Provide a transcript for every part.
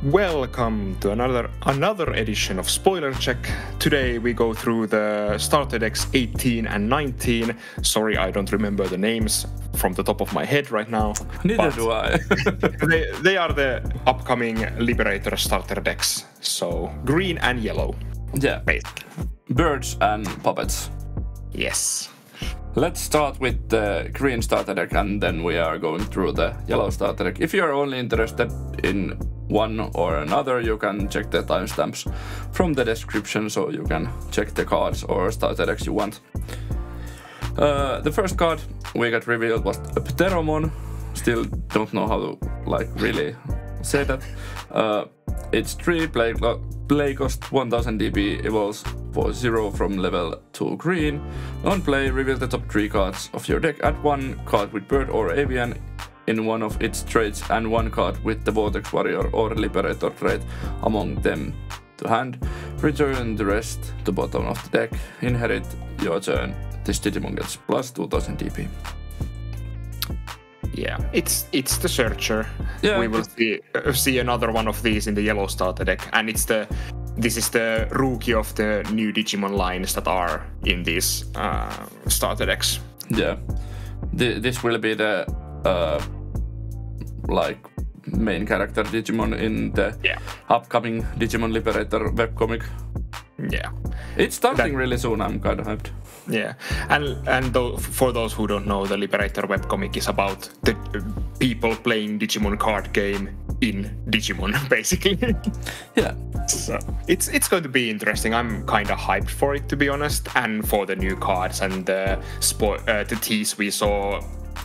Welcome to another edition of Spoiler Check. Today we go through the starter decks 18 and 19. Sorry, I don't remember the names from the top of my head right now. Neither do I. they are the upcoming Liberator starter decks. So green and yellow. Yeah. Basically. Birds and puppets. Yes. Let's start with the green starter deck and then we are going through the yellow starter deck. If you are only interested in one or another, you can check the timestamps from the description so you can check the cards or starter decks you want. The first card we got revealed was a Pteromon. Still don't know how to really say that. It's 3 play cost 1000 DP, evolves for 0 from level 2 green. On play, reveal the top 3 cards of your deck. Add 1 card with Bird or Avian in one of its traits and 1 card with the Vortex Warrior or Liberator trait among them to hand. Return the rest to bottom of the deck. Inherit your turn. This Digimon gets plus 2000 DP. Yeah, it's the Searcher. Yeah, we will see another one of these in the yellow starter deck, and this is the rookie of the new Digimon lines that are in these starter decks. Yeah, this will be the main character Digimon in the upcoming Digimon Liberator webcomic. Yeah, it's starting really soon. I'm kind of hyped. Yeah, and for those who don't know, the Liberator webcomic is about the people playing Digimon card game in Digimon, basically. Yeah. So it's going to be interesting. I'm kind of hyped for it, to be honest, and for the new cards and the tease we saw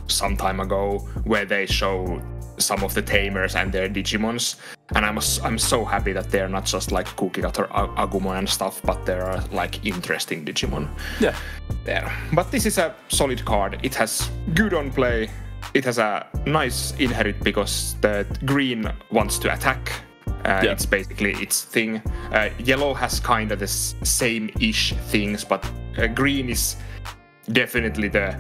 some time ago where they show some of the tamers and their Digimons, and I'm so happy that they're not just like Kukigat or Agumon and stuff, but there are like interesting Digimon. Yeah. There. But this is a solid card. It has good on play. It has a nice inherit because the green wants to attack. It's basically its thing. Yellow has kind of the same-ish things, but green is definitely the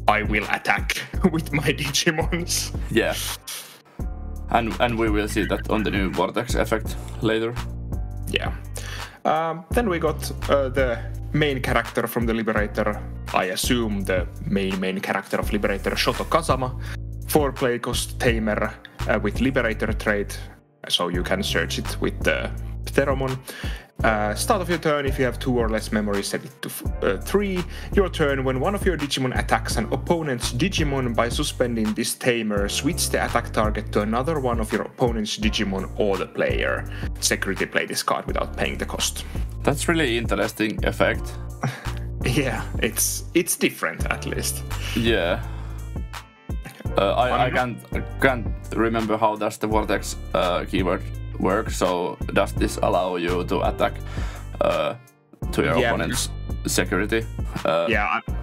I will attack with my Digimons. Yeah. And we will see that on the new Vortex effect later. Yeah. Then we got the main character from the Liberator. I assume the main character of Liberator, Shoto Kazama. 4 play cost tamer with Liberator trait, so you can search it with the Pteromon. Start of your turn, if you have 2 or less memories, set it to 3. Your turn, when one of your Digimon attacks an opponent's Digimon by suspending this tamer, switch the attack target to another one of your opponent's Digimon or the player. Security play this card without paying the cost. That's really interesting effect. Yeah, it's different at least. Yeah. I can't remember how does the Vortex keyword work, so does this allow you to attack to your opponent's security?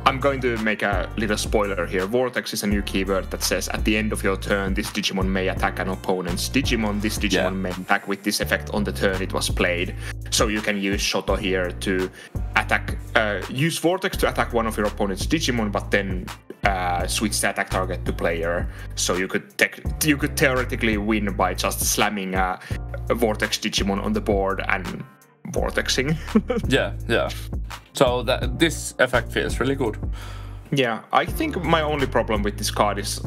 I'm going to make a little spoiler here. Vortex is a new keyword that says at the end of your turn, this Digimon may attack an opponent's Digimon. This Digimon may attack with this effect on the turn it was played. So you can use Shoto here to attack, use Vortex to attack one of your opponent's Digimon, but then switch the attack target to player. So you could theoretically win by just slamming a Vortex Digimon on the board and vortexing. Yeah. So this effect feels really good. Yeah, I think my only problem with this card is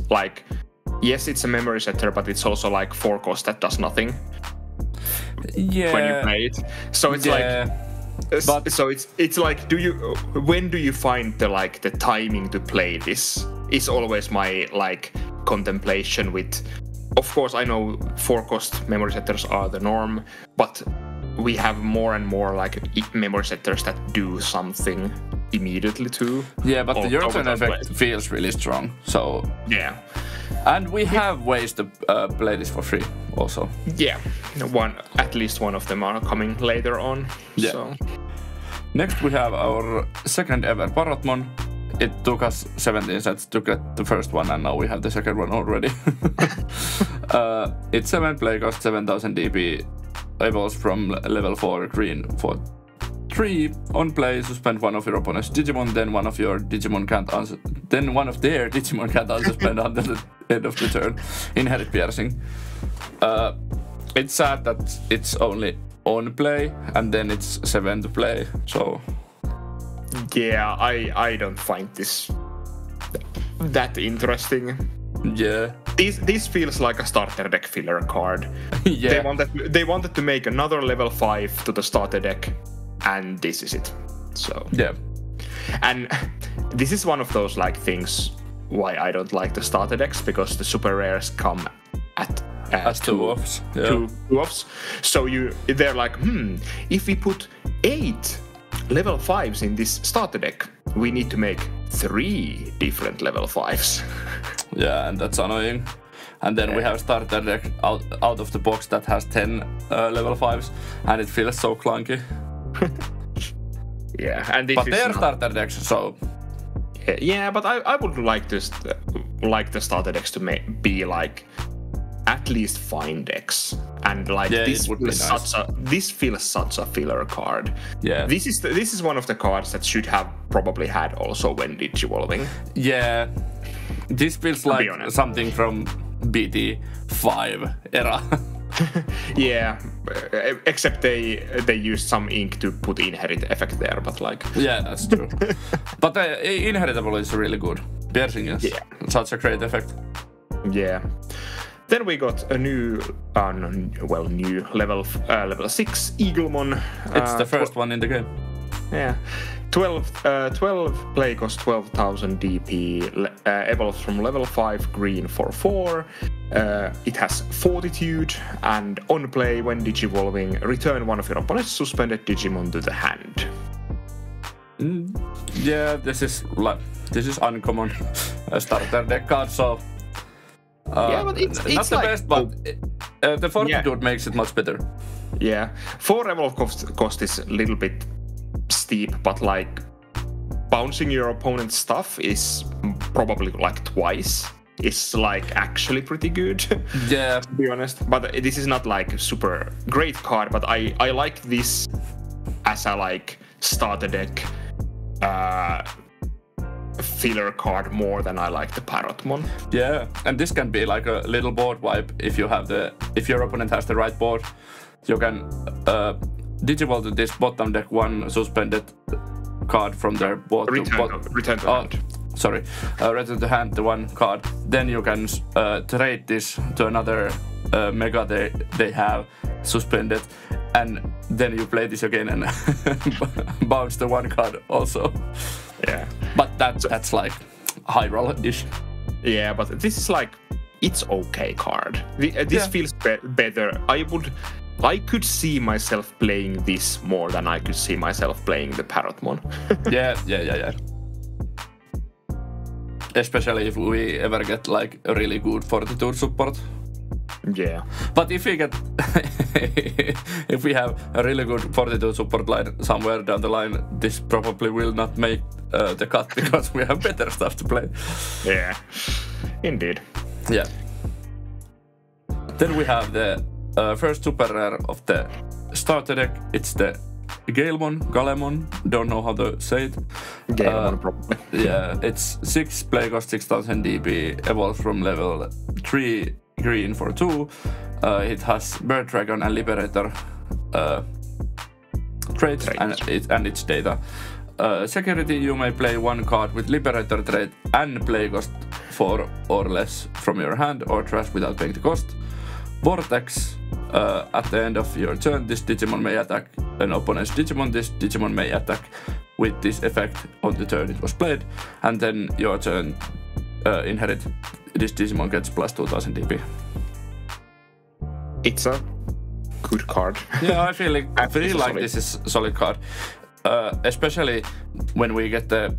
yes, it's a memory setter, but it's also 4 cost that does nothing. Yeah. When you play it, so it's it's like, when do you find the timing to play this? Is always my contemplation with. Of course, I know 4 cost memory setters are the norm, but we have more and more memory setters that do something immediately too. Yeah, but the your turn effect feels really strong. So yeah, and we have ways to play this for free also. Yeah, at least one of them are coming later on. Yeah. So. Next we have our second ever Parrotmon. It took us 17 sets to get the first one, and now we have the second one already. It's 7 play cost 7000 DP. Evolves from level 4 green for 3. On play, suspend one of your opponent's Digimon, then one of their Digimon can't unsuspend until the end of the turn. Inherit piercing. it's sad that it's only on play and then it's 7 to play. So yeah, I don't find this that interesting. Yeah, this feels like a starter deck filler card. yeah, They wanted to make another level 5 to the starter deck, and this is it. So yeah, and this is one of those like things why I don't like the starter decks, because the super rares come at as two offs. Yeah. Two offs. So they're like, if we put 8 level 5s in this starter deck, we need to make 3 different level 5s. Yeah, and that's annoying. And then we have starter deck out of the box that has 10 level 5s, and it feels so clunky. Yeah, and but they are starter decks, so yeah. But I would like the starter decks to be like at least fine decks, and like this would be nice. This feels such a filler card. Yeah, this is one of the cards that should have probably had also when Digivolving. Yeah, this feels like something from BT5 era. Yeah, except they used some ink to put inherit effect there, but like yeah, that's true. But inheritable is really good. Piercing is such a great effect. Yeah. Then we got a new level 6 Eaglemon. It's the first one in the game. Yeah. 12 play cost 12,000 DP, evolves from level 5 green for 4. It has Fortitude, and on play when Digivolving, return one of your opponent's suspended Digimon to the hand. Yeah, this is uncommon starter deck card, so yeah, but it's not the like, best, but the Fortitude makes it much better. Yeah, 4 evolve cost is a little bit steep, but like bouncing your opponent's stuff is probably like twice. It's like actually pretty good. Yeah, to be honest. But this is not like super great card. But I like this as a like starter deck filler card more than I like the Parrotmon. Yeah, and this can be like a little board wipe if your opponent has the right board. You can Digivolve to this bottom deck one suspended card from their board. Return to hand. Sorry, return to hand the one card. Then you can trade this to another mega they have suspended, and then you play this again and bounce the one card also. Yeah, but that's like high roll-ish. Yeah, but this is like it's okay card. This feels better. I could see myself playing this more than I could see myself playing the Parrotmon. Yeah. Especially if we ever get like a really good Fortitude support. Yeah. But if we get if we have a really good Fortitude support line somewhere down the line, this probably will not make the cut because we have better stuff to play. Yeah. Indeed. Yeah. Then we have the first super rare of the starter deck. It's the Galemon, don't know how to say it. Galemon, probably. Yeah, it's 6 play cost 6,000 DP, evolves from level 3 green for 2. It has Bird Dragon and Liberator traits and its data. Security, you may play one card with Liberator trait and play cost 4 or less from your hand or trash without paying the cost. Vortex, at the end of your turn, this Digimon may attack an opponent's Digimon. This Digimon may attack with this effect on the turn it was played, and then your turn inherit. This Digimon gets plus 2,000 DP. It's a good card. Yeah, I feel like this is a solid card, especially when we get the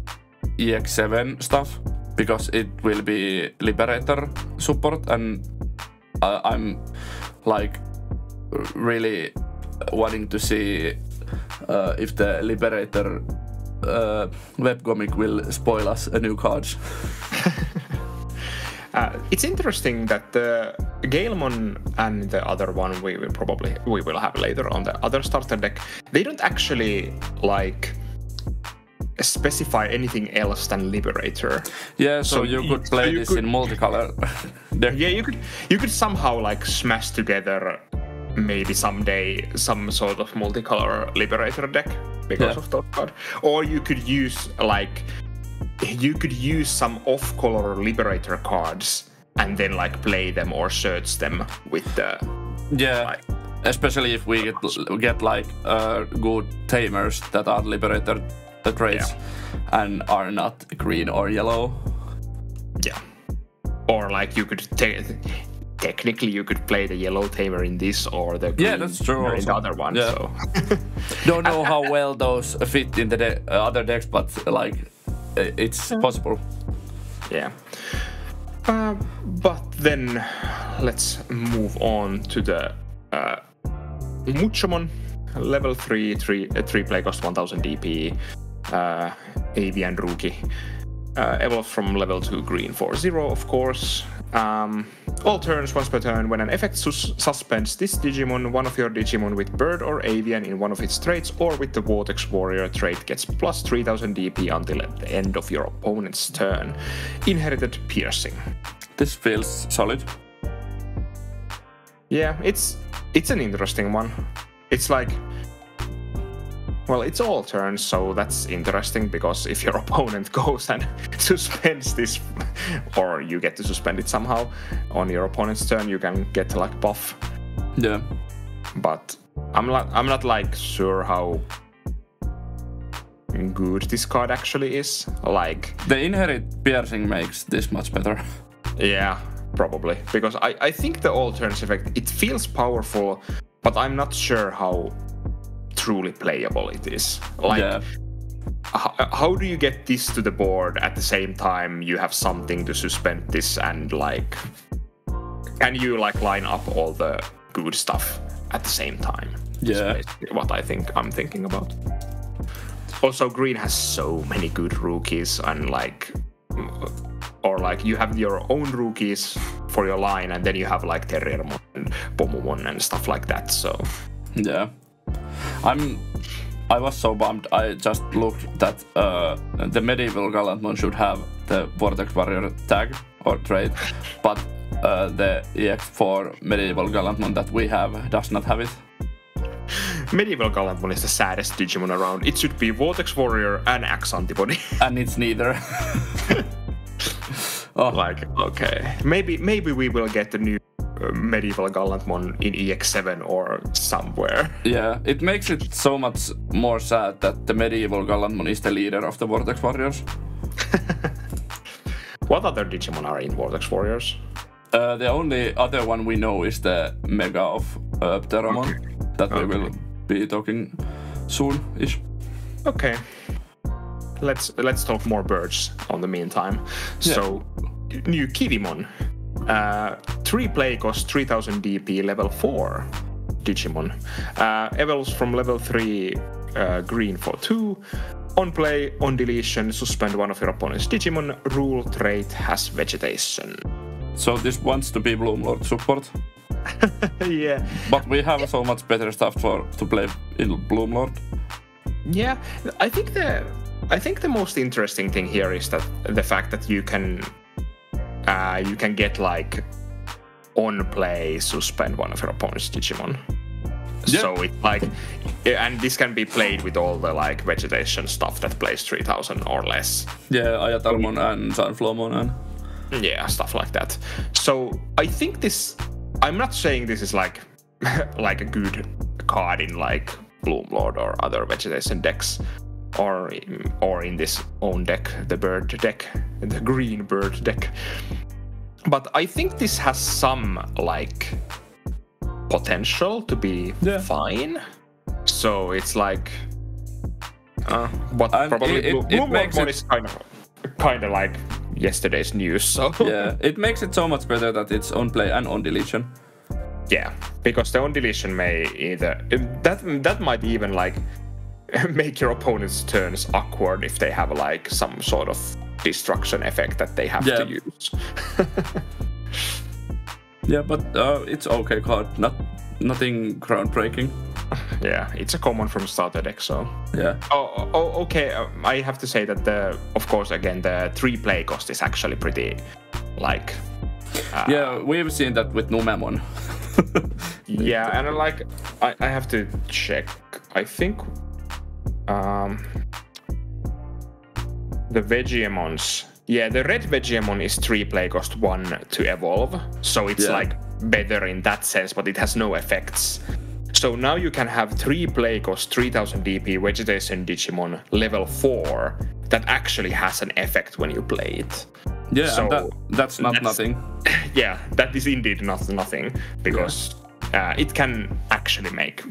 EX7 stuff, because it will be Liberator support, and I'm like really wanting to see if the Liberator webcomic will spoil us a new cards. It's interesting that the Galemon and the other one we will have later on the other starter deck, they don't actually like specify anything else than Liberator. Yeah, so you could play this in multicolor. Yeah, you could somehow like smash together maybe someday some sort of multicolor Liberator deck because of that card. Or you could use some off-color Liberator cards and then like play them or search them with the especially if we get like good tamers that are Liberator traits and are not green or yellow. Yeah. Or like you could technically you could play the yellow tamer in this or the green that's true in the other one. Yeah. So don't know how well those fit in the other decks, but like it's possible. Yeah. But then let's move on to the Muchomon, level 3 play cost 1000 DP, avian rookie. Evolve from level 2 green for 0, of course. All turns, once per turn, when an effect suspends this Digimon, one of your Digimon with bird or avian in one of its traits or with the Vortex Warrior trait gets plus 3000 DP until at the end of your opponent's turn. Inherited Piercing. This feels solid. Yeah, it's an interesting one. It's like, well, it's all turns, so that's interesting because if your opponent goes and suspends this, or you get to suspend it somehow on your opponent's turn, you can get like buff. Yeah. But I'm not like sure how good this card actually is. Like the Inherit Piercing makes this much better. Yeah, probably because I think the all turns effect, it feels powerful, but I'm not sure how truly playable it is. Like, how do you get this to the board at the same time you have something to suspend this and like, can you like line up all the good stuff at the same time? Yeah. That's basically what I'm thinking about. Also, green has so many good rookies and like, or like you have your own rookies for your line and then you have like Terriermon and Pomomon and stuff like that, so. Yeah. I was so bummed. I just looked that the medieval Galemon should have the Vortex Warrior tag or trait, but the EX4 medieval Galemon that we have does not have it. Medieval Galemon is the saddest Digimon around. It should be Vortex Warrior and Axe Antibody. And it's neither. Like, okay. Maybe we will get the new medieval Galemon in EX7 or somewhere. Yeah, it makes it so much more sad that the medieval Galemon is the leader of the Vortex Warriors. What other Digimon are in Vortex Warriors? The only other one we know is the Mega of Pteromon that we will be talking soon-ish. Okay. Let's talk more birds on the meantime. Yeah. So, new Kiwimon. 3 play cost 3000 DP, level 4 Digimon. Evolves from level 3 green for 2. On play, on deletion, suspend one of your opponent's Digimon. Rule trait has vegetation. So this wants to be Bloomlord support. Yeah. But we have so much better stuff to play in Bloomlord. Yeah, I think the most interesting thing here is that the fact that you can get like on play suspend one of your opponent's Digimon. Yeah. So it like, and this can be played with all the like vegetation stuff that plays 3000 or less. Yeah, Ayatarmon and Sunflowmon and yeah, stuff like that. So I think this, I'm not saying this is like like a good card in like Bloomlord or other vegetation decks, or in this own deck, the bird deck, the green bird deck. But I think this has some like potential to be fine. So it's like, but probably Bloomlord is kind of like yesterday's news. So yeah, it makes it so much better that it's on play and on deletion. Yeah, because the on deletion may either that might even like make your opponent's turns awkward if they have like some sort of destruction effect that they have to use. Yeah, but it's okay card, nothing groundbreaking. Yeah, it's a common from starter deck, so yeah. Oh, okay. I have to say that of course, again, the 3 play cost is actually pretty like. Yeah, we've seen that with Numemon. Yeah, and like I have to check. I think the Vegiemons. Yeah, the red Vegiemon is 3 play cost 1 to evolve, so it's like better in that sense, but it has no effects. So now you can have 3 play cost 3000 DP Vegetation Digimon level 4 that actually has an effect when you play it. Yeah, so that's nothing. Yeah, that is indeed nothing, because it can actually make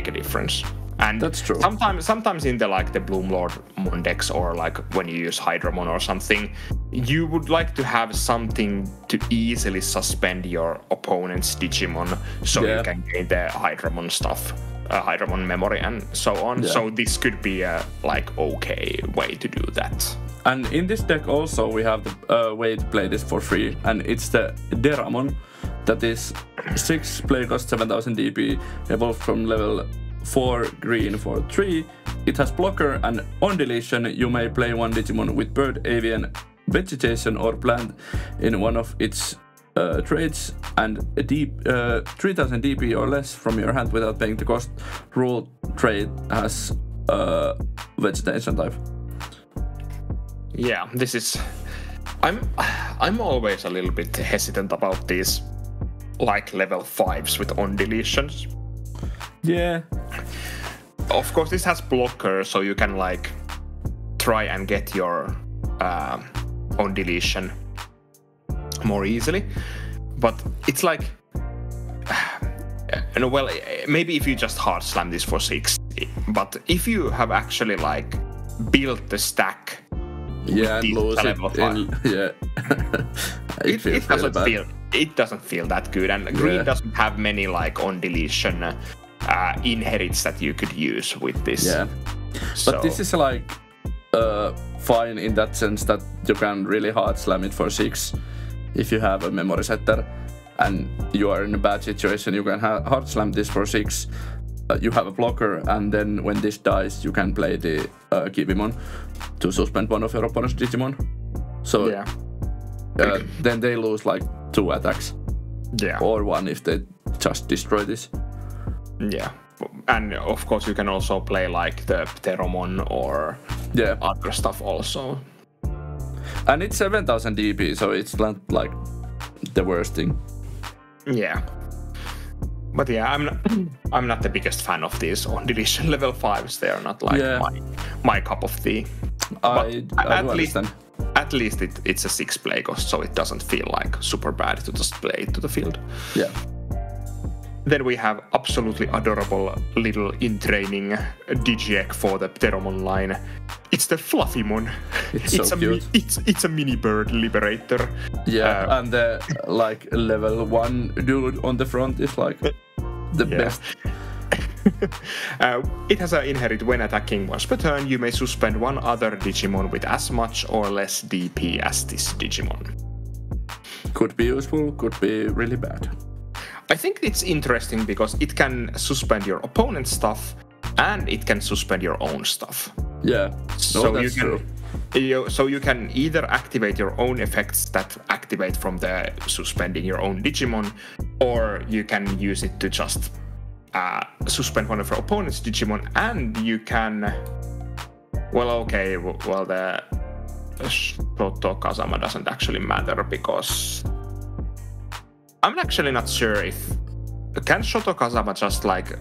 a difference. And that's true. Sometimes in the like the Bloomlord Mon decks, or like when you use Hydramon or something, you would like to have something to easily suspend your opponent's Digimon, so you can gain the Hydramon stuff, Hydramon memory and so on. Yeah. So this could be a like okay way to do that. And in this deck also we have the way to play this for free, and it's the Deramon, that is 6 play cost 7000 DP, evolved from level 4 green for 3. It has blocker, and on deletion you may play one Digimon with bird, avian, vegetation or plant in one of its traits, and a 3000 DP or less from your hand without paying the cost. Rule trait has vegetation type. Yeah, this is... I'm always a little bit hesitant about these like level 5s with on deletions. Yeah. Of course, this has blocker, so you can like try and get your on deletion more easily. But it's like, well, maybe if you just hard slam this for 6. But if you have actually like built the stack, and lose it it doesn't feel that good, and green doesn't have many like on deletion inherits that you could use with this. Yeah, but this is like fine in that sense that you can really hard slam it for 6 if you have a memory setter and you are in a bad situation. You can hard slam this for 6. You have a blocker, and then when this dies you can play the Kiwimon to suspend one of your opponent's Digimon. So then they lose like 2 attacks. Yeah. Or 1 if they just destroy this. Yeah. And of course you can also play like the Pteromon or other stuff also. And it's 7000 DP, so it's not like the worst thing. Yeah. But yeah, I'm not the biggest fan of these on deletion level 5s. They are not like my cup of tea. At least it's a 6 play cost, so it doesn't feel like super bad to just play it to the field. Yeah. Then we have absolutely adorable little in-training Digiegg for the Pteromon line. It's the Fluffymon. It's so cute. It's a mini bird liberator. Yeah, and the like level 1 dude on the front is like the best. It has an inherit when attacking once per turn. You may suspend one other Digimon with as much or less DP as this Digimon. Could be useful, could be really bad. I think it's interesting because it can suspend your opponent's stuff and it can suspend your own stuff. Yeah, that's true. So you can either activate your own effects that activate from the suspending your own Digimon, or you can use it to just suspend one of your opponent's Digimon, and you can... the Shoto Kazama doesn't actually matter because... I'm actually not sure if... Can Shoto Kazama just like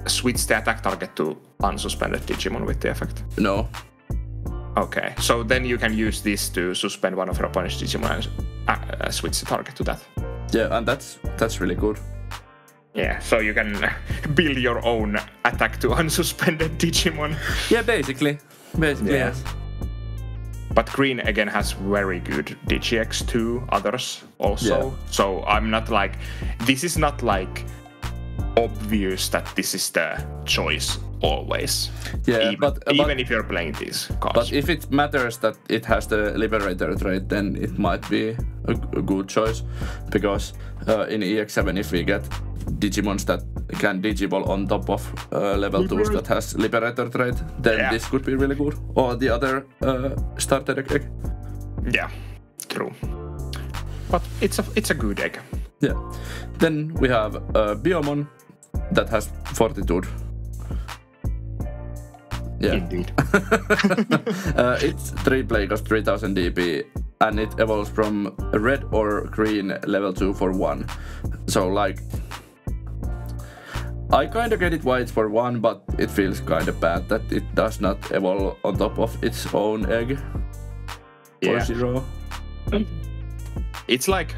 switch the attack target to unsuspended Digimon with the effect? No. Okay, so then you can use this to suspend one of your opponent's Digimon and switch the target to that. Yeah, and that's really good. Yeah, so you can build your own attack to unsuspended Digimon. Yeah, basically, yes. But green again has very good Digieggs too, others also. So I'm not like... This is not like obvious that this is the choice always. Yeah, even if you're playing these cards. But if it matters that it has the Liberator trait, then it might be a good choice. Because in EX7, if we get Digimons that can Digiball on top of level 2s that has Liberator trait, then this could be really good. Or the other starter egg. Yeah, true. But it's a good egg. Yeah. Then we have Biyomon that has Fortitude. Yeah. Indeed. It's 3 play cost 3000 DP and it evolves from red or green level 2 for 1. So like I kinda get it why it's for 1, but it feels kinda bad that it does not evolve on top of its own egg for 0. It's like,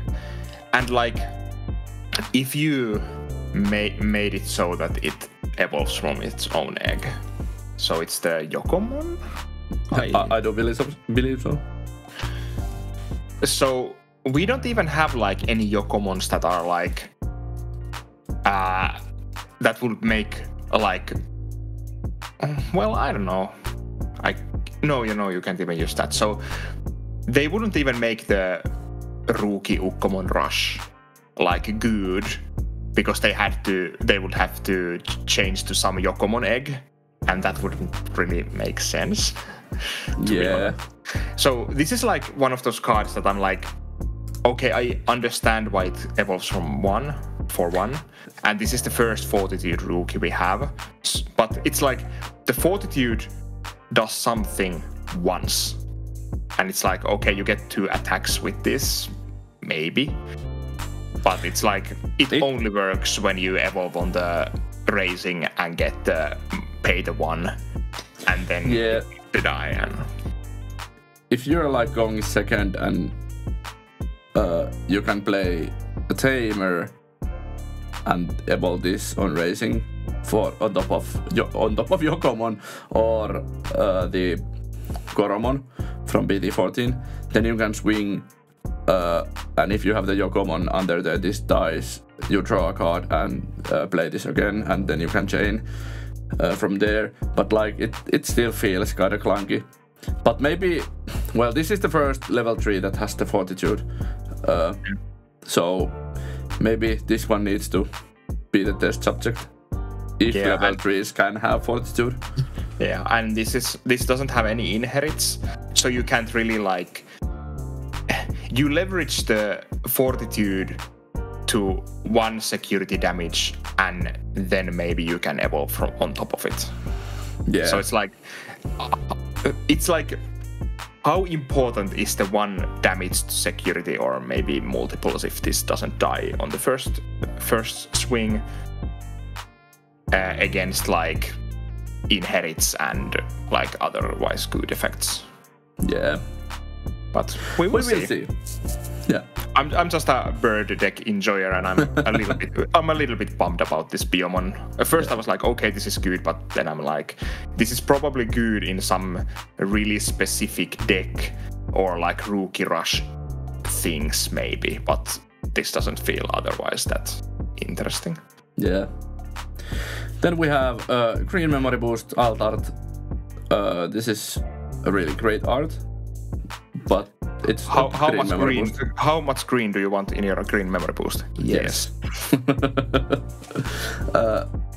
and like, if you made it so that it evolves from its own egg, so it's the Yokomon? I don't believe so. So we don't even have like any Yokomons that are like, that would make like, well, I don't know. No, you can't even use that. So they wouldn't even make the Rookie Ukkomon Rush like good, because they would have to change to some Yokomon egg, and that wouldn't really make sense. Yeah. So this is like one of those cards that I'm like, okay, I understand why it evolves from 1 for 1, and this is the first Fortitude Rookie we have, but it's like the Fortitude does something once, and it's like, okay, you get 2 attacks with this, maybe, but it's like it only works when you evolve on the Raising and get the pay the 1, and then to die. And if you're like going second and you can play a Tamer and evolve this on Raising for on top of Yokomon or the Kyaromon from BT14, then you can swing, and if you have the Yokomon under this dice, you draw a card and play this again, and then you can chain from there. But like it still feels kind of clunky. But maybe, well, this is the first level 3 that has the Fortitude, so maybe this one needs to be the test subject if level 3s can have Fortitude. Yeah, and this doesn't have any inherits, so you can't really like, you leverage the Fortitude to 1 security damage, and then maybe you can evolve from on top of it. Yeah. So it's like how important is the 1 damage to security, or maybe multiples if this doesn't die on the first swing, against like inherits and like otherwise good effects. Yeah. But we will see. Yeah. I'm just a bird deck enjoyer, and I'm a little bit bummed about this Biyomon. At first I was like, okay, this is good, but then I'm like, this is probably good in some really specific deck or like Rookie Rush things maybe, but this doesn't feel otherwise that interesting. Yeah. Then we have Green Memory Boost alt art. This is a really great art, but it's how much green do you want in your Green Memory Boost? Yes.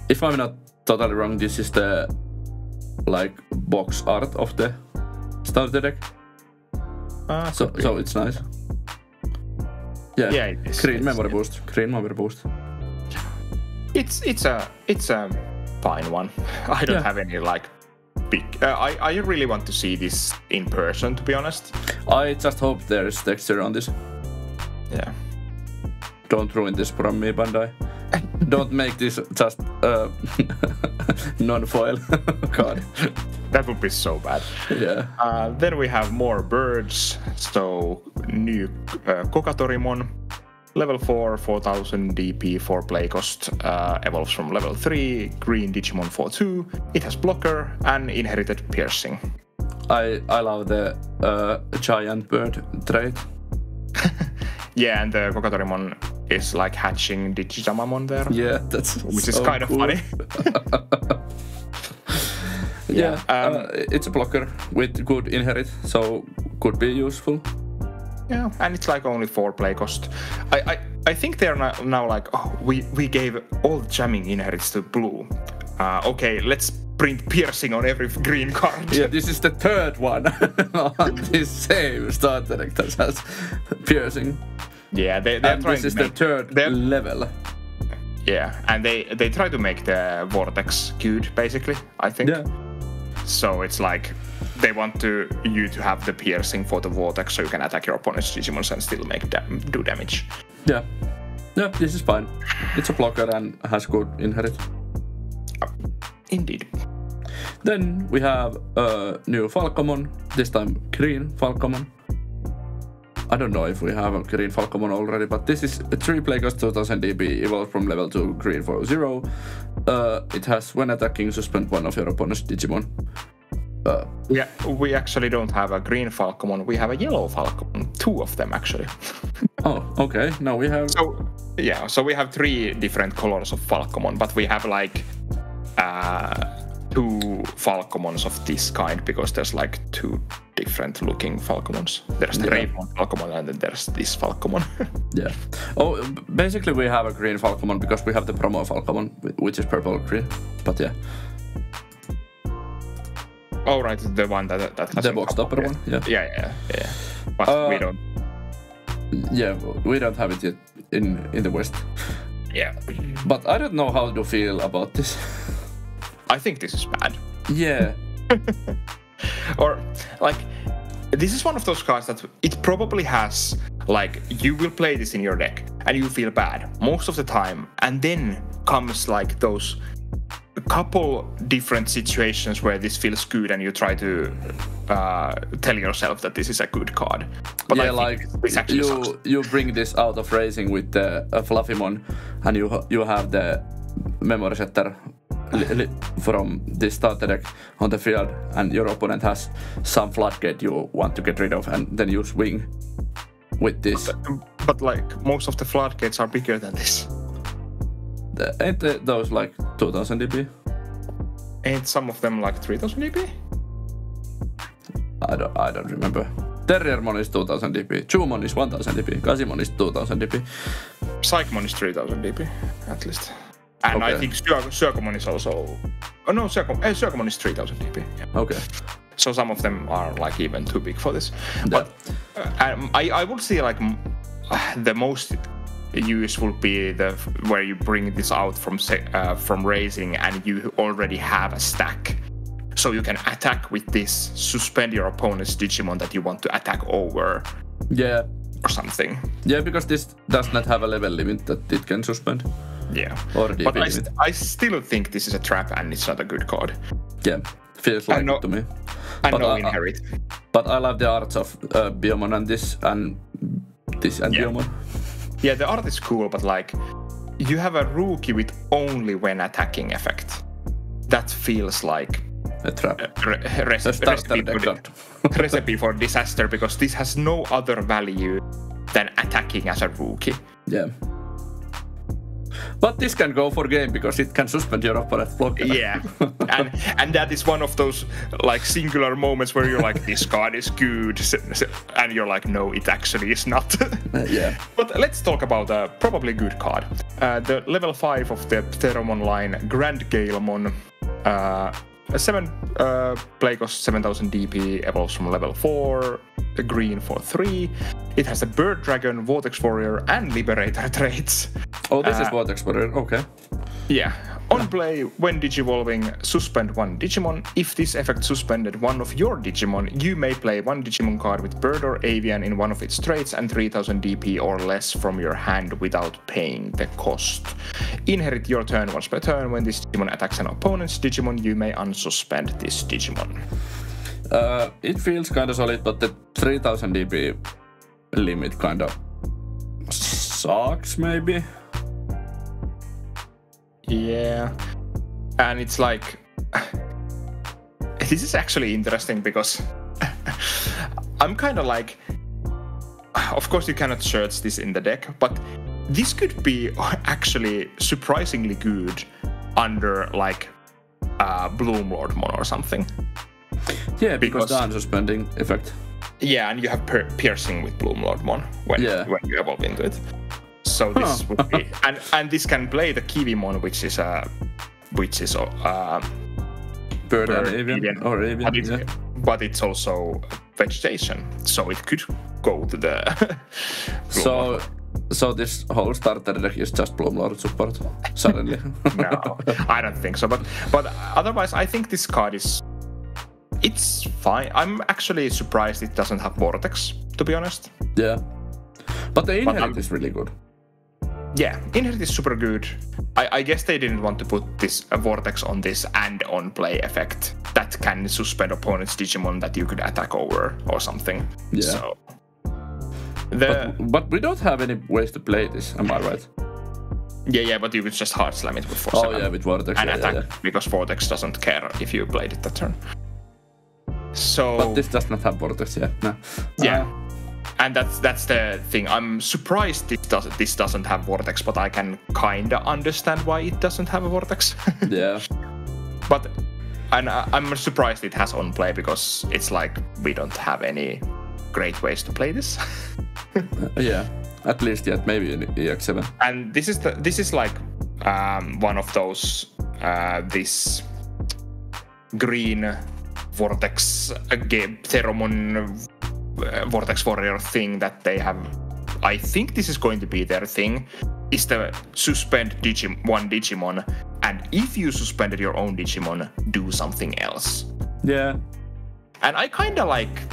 If I'm not totally wrong, this is the like box art of the starter deck. So it's nice. Yeah, it is. Green Memory Boost. It's a fine one. I don't have any like big. I really want to see this in person, to be honest. I just hope there's texture on this. Yeah. Don't ruin this from me, Bandai. Don't make this just non-foil card. That would be so bad. Yeah. Then we have more birds. So new Kokatorimon. Level 4, 4000 DP, 4 play cost, evolves from level 3, green Digimon for 2. It has blocker and inherited piercing. I love the giant bird trait. Yeah, and the Kokatorimon is like hatching Digimon there. Yeah, that's which is kind of funny. Yeah, it's a blocker with good inherit, so could be useful. Yeah, and it's like only 4 play cost. I think they're now like, oh, we gave all the jamming inherits to blue. Okay, let's print piercing on every green card. Yeah, this is the 3rd one on this same starter deck that has piercing. Yeah, this is the third level. Yeah, and they try to make the vortex good, basically, I think. Yeah. So it's like they want you to have the piercing for the vortex so you can attack your opponent's Digimon and still do damage. Yeah. Yeah, this is fine. It's a blocker and has good inherit. Indeed. Then we have a new Falcomon, this time green Falcomon. I don't know if we have a green Falcomon already, but this is a 3 play cost 2000 DP, evolved from level 2 green for 0. It has, when attacking, suspend one of your opponent's Digimon. Yeah, we actually don't have a green Falcomon, we have a yellow Falcomon. 2 of them, actually. Oh, okay. Now we have... So we have 3 different colors of Falcomon, but we have like 2 Falcomons of this kind, because there's like 2 different looking Falcomons. There's the Raven Falcomon and then there's this Falcomon. Yeah. Oh, basically we have a green Falcomon because we have the promo Falcomon, which is purple green. But yeah. Oh right, the one that has the box topper one. Yeah. Yeah. But we don't. Yeah, we don't have it yet in the West. Yeah. But I don't know how to feel about this. I think this is bad. Yeah. Or like, this is one of those cards that it probably has, like, you will play this in your deck and you feel bad most of the time, and then comes like those couple different situations where this feels good and you try to tell yourself that this is a good card. But yeah, like you bring this out of racing with the Fluffymon and you have the memory setter from this starter deck on the field, and your opponent has some floodgate you want to get rid of, and then you swing with this. But like, most of the floodgates are bigger than this. Ain't those like 2000 DP? Ain't some of them like 3000 DP? I don't remember. Terriermon is 2000 DP, Shoemon is 1000 DP, Galemon is 2000 DP. Psychmon is 3000 DP, at least. And okay. I think Shoekomon is also... Oh no, Shoekomon is 3000 DP. Yeah. Okay. So some of them are like even too big for this. Yeah. But I would say like the most use would be where you bring this out from racing and you already have a stack. So you can attack with this, suspend your opponent's Digimon that you want to attack over. Yeah. Or something. Yeah, because this does not have a level limit that it can suspend. Yeah. Or DP but limit. I still think this is a trap and it's not a good card. Yeah, feels like it to me. And no inherit. But I love the arts of Biyomon and this and Biyomon. Yeah, the art is cool, but like, you have a rookie with only when attacking effect. That feels like a trap. Recipe for disaster, because this has no other value than attacking as a rookie. Yeah. But this can go for game because it can suspend your opponent's blocker. Yeah, and that is one of those like singular moments where you're like, this card is good, and you're like, no, it actually is not. Yeah. But let's talk about a probably good card. The level 5 of the Pteromon line, GrandGalemon. 7 play cost 7000 DP, evolves from level 4, the green for 3. It has a Bird Dragon, Vortex Warrior, and Liberator traits. Oh, this is Vortex Warrior, okay. Yeah. On play, when Digivolving, suspend one Digimon. If this effect suspended one of your Digimon, you may play one Digimon card with Bird or Avian in one of its traits and 3000 DP or less from your hand without paying the cost. Inherit your turn once per turn. When this Digimon attacks an opponent's Digimon, you may unsuspend this Digimon. It feels kind of solid, but the 3000 DP limit kind of sucks, maybe? Yeah, and it's like, this is actually interesting because I'm kind of like, of course you cannot search this in the deck, but this could be actually surprisingly good under like Bloomlordmon or something. Yeah, because the unsuspending effect. Yeah, and you have piercing with Bloomlordmon when you evolve into it. So this would be, and this can play the Kiwimon, which is Bird and Avian, but it's also vegetation, so it could go to the. So So this whole starter deck is just Bloomlord support suddenly? No, I don't think so. But otherwise, I think this card it's fine. I'm actually surprised it doesn't have Vortex, to be honest. Yeah. But the Inherit is really good. Yeah, Inherit is super good. I guess they didn't want to put this Vortex on this and on play effect that can suspend opponent's Digimon that you could attack over or something. Yeah. So, but we don't have any ways to play this, am I right? Yeah, but you could just hard slam it with Force. Oh yeah, with Vortex. And attack, yeah. because Vortex doesn't care if you played it that turn. So, but this does not have Vortex yet. No. Yeah. And that's the thing. I'm surprised this doesn't have Vortex, but I can kinda understand why it doesn't have a Vortex. Yeah. But I'm surprised it has on play because it's like we don't have any great ways to play this. Yeah, at least yet, maybe in EX7. And this is like one of those this green Vortex Pteromon Vortex Warrior thing that they have. I think this is going to be their thing, is the suspend one Digimon, and if you suspended your own Digimon, do something else. Yeah. And I kinda like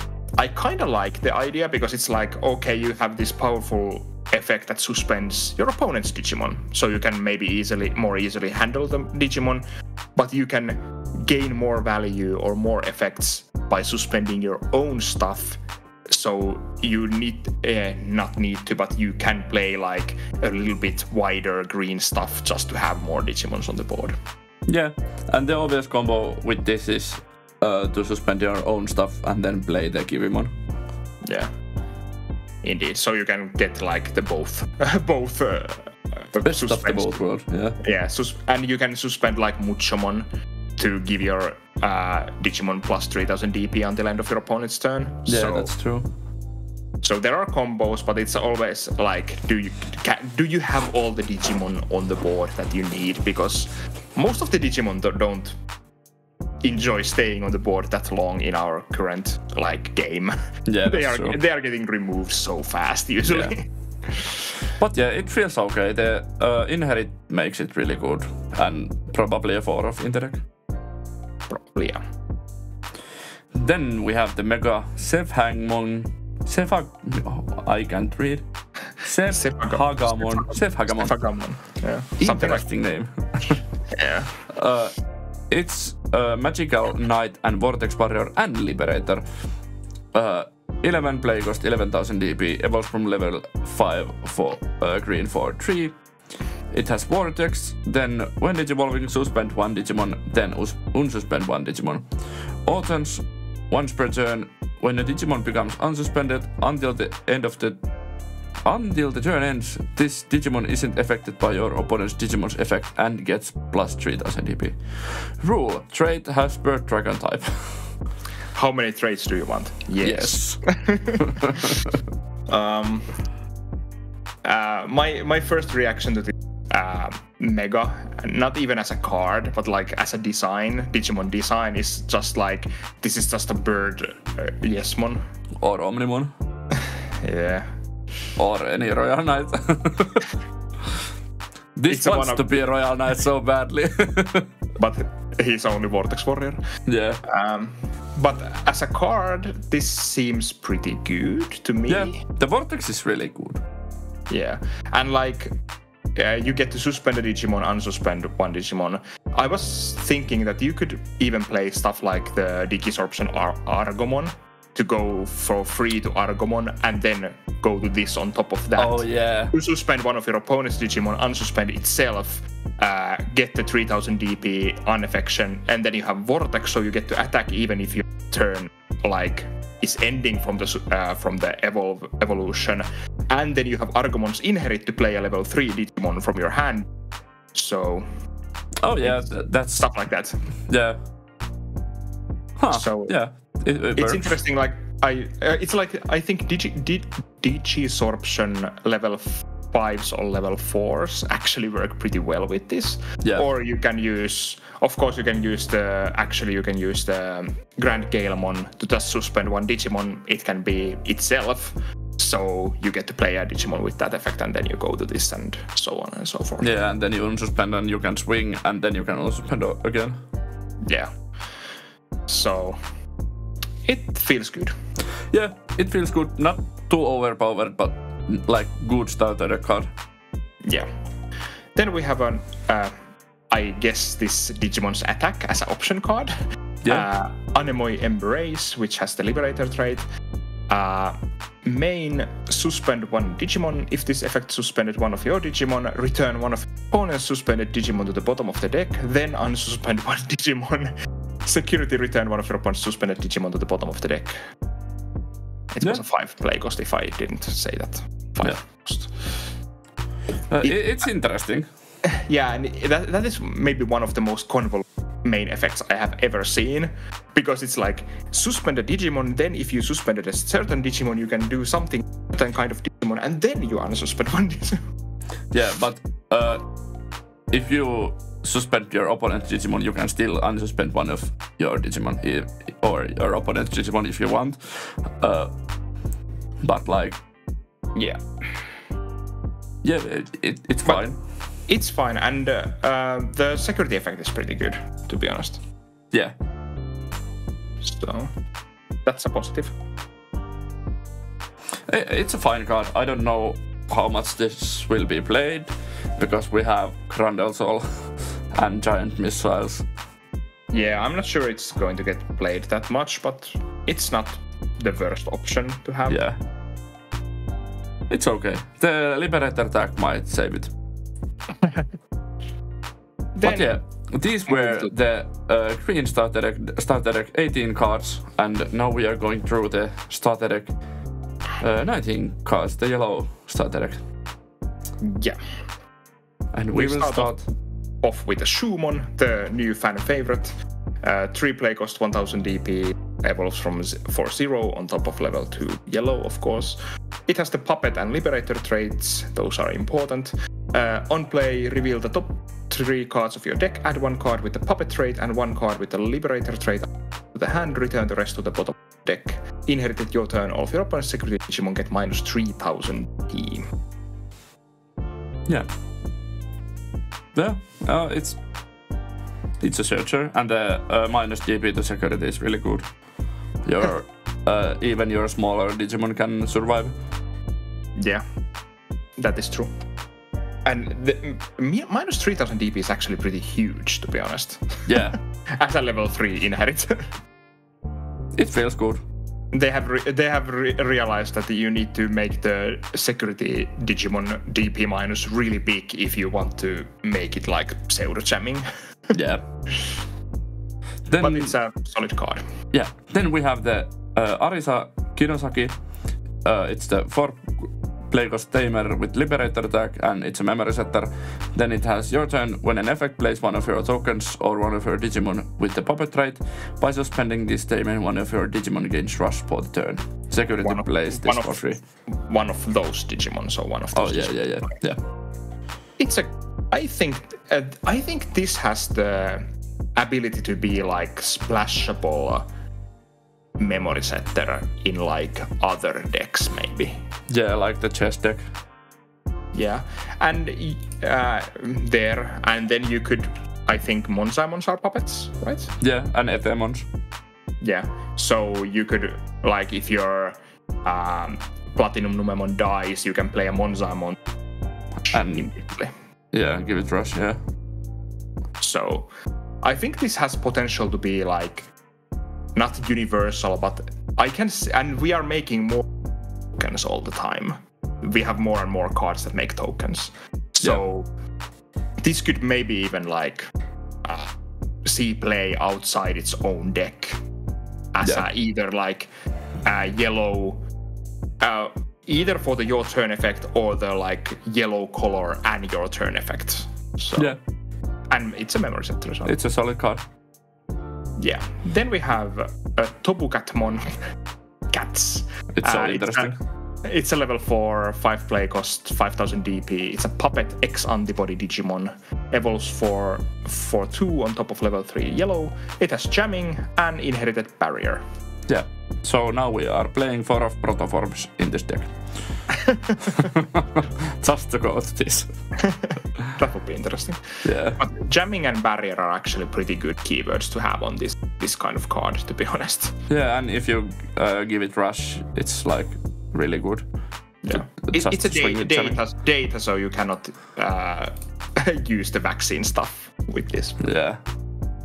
the idea, because it's like, okay, you have this powerful effect that suspends your opponent's Digimon, so you can maybe more easily handle the Digimon, but you can gain more value or more effects by suspending your own stuff. So you but you can play like a little bit wider green stuff just to have more Digimons on the board. Yeah, and the obvious combo with this is to suspend your own stuff and then play the Kiwimon. Yeah, indeed. So you can get like the both best of the both worlds. Yeah. Yeah, and you can suspend like Muchomon to give your Digimon plus 3000 DP until end of your opponent's turn. Yeah, that's true. So there are combos, but it's always like, do you have all the Digimon on the board that you need? Because most of the Digimon don't enjoy staying on the board that long in our current like game. Yeah, they are getting removed so fast usually. Yeah. But yeah, it feels okay. The Inherit makes it really good, and probably a 4 of in the deck. Probably, yeah. Then we have the Mega Zephagamon. I can't read. Zephagamon. Yeah. Interesting name. Yeah. It's Magical Knight and Vortex Warrior and Liberator. 11 play cost 11,000 DP, evolves from level 5 for green for 3. It has Vortex, then when Digivolving, suspend one Digimon, then unsuspend one Digimon. Offense, once per turn, when a Digimon becomes unsuspended until the turn ends, this Digimon isn't affected by your opponent's Digimon's effect and gets plus 3000 DP. Rule, trait has Bird Dragon type. How many traits do you want? Yes. My first reaction to this Mega, not even as a card, but like as a design, Digimon design, is just like, this is just a bird Yesmon. Or Omnimon. Yeah. Or any Royal Knight. This wants to be a Royal Knight so badly. But he's only Vortex Warrior. Yeah. But as a card, this seems pretty good to me. Yeah, the Vortex is really good. Yeah, and like, you get to suspend a Digimon, unsuspend one Digimon. I was thinking that you could even play stuff like the Digisorption Argomon to go for free to Argomon and then go to this on top of that. Oh yeah. You suspend one of your opponent's Digimon, unsuspend itself, get the 3000 DP unaffection, and then you have Vortex, so you get to attack even if your turn like is ending from the evolution, and then you have Argomon's Inherit to play a level 3 Digimon from your hand. So, oh yeah, that's stuff like that. Yeah. Huh. So yeah, it's interesting. Like it's like I think Digisorption level 5s or level 4s actually work pretty well with this. Yeah. Or you can use, of course, you can use the GrandGalemon to just suspend one Digimon. It can be itself. So you get to play a Digimon with that effect, and then you go to this, and so on and so forth. Yeah, and then you unsuspend, and you can swing, and then you can unsuspend again. Yeah. So it feels good. Yeah, it feels good. Not too overpowered, but like good starter deck card. Yeah. Then we have an, I guess this Digimon's attack as an option card. Yeah. Anemoi Embrace, which has the Liberator trait. Main, suspend one Digimon. If this effect suspended one of your Digimon, return one of your opponent's suspended Digimon to the bottom of the deck, then unsuspend one Digimon. Security, return one of your opponent's suspended Digimon to the bottom of the deck. It was a 5 play cost if I didn't say that. 5 cost. It's interesting. Yeah, and that is maybe one of the most convoluted main effects I have ever seen, because it's like suspend a Digimon, then if you suspended a certain Digimon, you can do something, certain kind of Digimon, and then you unsuspend one Digimon. Yeah, but if you suspend your opponent's Digimon, you can still unsuspend one of your Digimon or your opponent's Digimon if you want. But like, yeah, it's fine. It's fine, and the security effect is pretty good, to be honest. Yeah. So that's a positive. It's a fine card. I don't know how much this will be played, because we have Grandelsoul and Giant Missiles. Yeah, I'm not sure it's going to get played that much, but it's not the worst option to have. Yeah. It's okay. The Liberator attack might save it. But yeah, these were the green starter deck 18 cards, and now we are going through the starter deck 19 cards, the yellow starter deck. Yeah. And we will start off with the Shoemon, the new fan favorite. 3 play cost 1000 DP, evolves from 4-0 on top of level 2 yellow, of course. It has the Puppet and Liberator traits, those are important. On play, reveal the top 3 cards of your deck, add 1 card with the Puppet trait and 1 card with the Liberator trait to the hand, return the rest to the bottom of the deck. Inherited your turn, all of your opponent's security Digimon get minus 3000 DP. Yeah. Yeah, it's a searcher, and the minus DP to security is really good. Your even your smaller Digimon can survive. Yeah, that is true. And the minus 3000 DP is actually pretty huge, to be honest. Yeah. As a level 3 inheritor. It feels good. They have realized that you need to make the security Digimon DP minus really big if you want to make it like pseudo jamming. Yeah. But it's a solid card. Yeah. Then we have the Arisa Kinosaki. It's the 4 play cost tamer with Liberator attack, and it's a memory setter. Then it has your turn. When an effect plays one of your tokens or one of your Digimon with the Puppet trait, by suspending this tamer, one of your Digimon gains rush for the turn. Security plays this for free. One of those Digimon, so one of those. Oh yeah. It's a. I think this has the ability to be like splashable memory setter in like other decks, maybe. Yeah, like the chess deck. Yeah, and then you could, I think Monzaemons are puppets, right? Yeah, and Etemons. Yeah, so you could, like, if your Platinum Numemon dies, you can play a Monzaemon and immediately. Yeah, give it rush, yeah. So I think this has potential to be like not universal, but I can see, and we are making more tokens all the time. We have more and more cards that make tokens. So this could maybe even like see play outside its own deck as either like yellow, either for the your turn effect or the like yellow color and your turn effect. So, yeah. And it's a memory setter. So. It's a solid card. Yeah. Then we have TobuCatmon Cats. It's so interesting. It's a level 4, 5 play cost, 5000 DP. It's a Puppet X Antibody Digimon. Evolves for 2 on top of level 3 yellow. It has jamming and inherited barrier. Yeah. So now we are playing 4 of protoforms in this deck. Just to go to this. That would be interesting. Yeah. But jamming and barrier are actually pretty good keywords to have on this kind of card, to be honest. Yeah, and if you give it rush, it's like really good. Yeah. It's a data, so you cannot use the vaccine stuff with this. Yeah.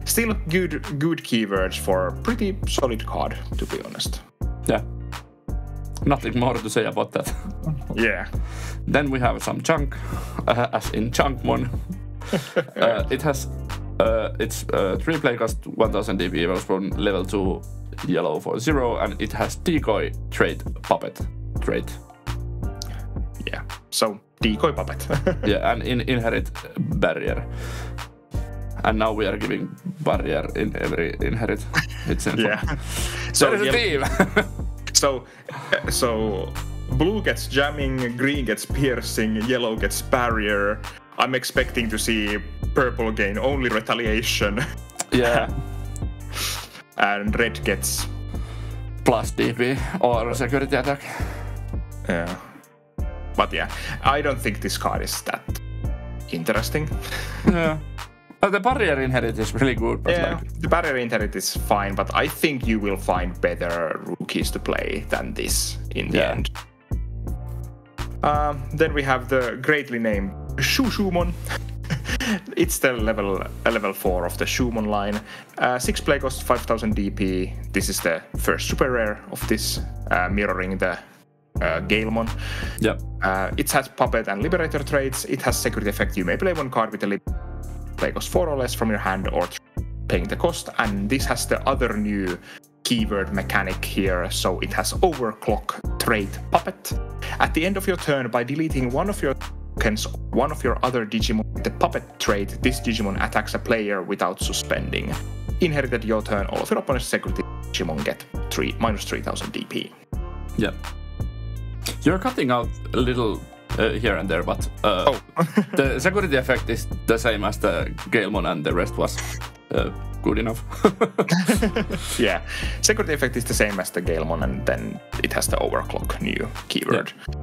Still good keywords for pretty solid card, to be honest. Yeah. Nothing more to say about that. Yeah. Then we have some junk, as in Junkmon. It has it's 3 play cost 1000 DP equals from level 2 yellow for 0, and it has decoy trait puppet trait. Yeah, so decoy puppet. Yeah, and inherit barrier. And now we are giving barrier in every inherit. It's yeah. So there's a team. So blue gets jamming, green gets piercing, yellow gets barrier. I'm expecting to see purple gain only retaliation. Yeah. And red gets plus DP or security attack. Yeah. But yeah, I don't think this card is that interesting. Yeah. But the barrier inherit is really good. But yeah, the barrier inherit is fine, but I think you will find better rookies to play than this in the end. Then we have the greatly named ShoeShoemon. It's the level 4 of the Shoemon line. 6 play cost 5000 DP. This is the first super rare of this, mirroring the Galemon. Yep. It has puppet and liberator traits. It has security effect. You may play one card with a play cost 4 or less from your hand or paying the cost. And this has the other new keyword mechanic here. So it has overclock trait puppet. At the end of your turn, by deleting one of your tokens, one of your other Digimon with the puppet trait, this Digimon attacks a player without suspending. Inherited your turn, all of your opponent's security Digimon get minus 3000 DP. Yep. You're cutting out a little here and there, but the security effect is the same as the Galemon, and the rest was good enough. Yeah, security effect is the same as the Galemon, and then it has the overclock new keyword. Yeah.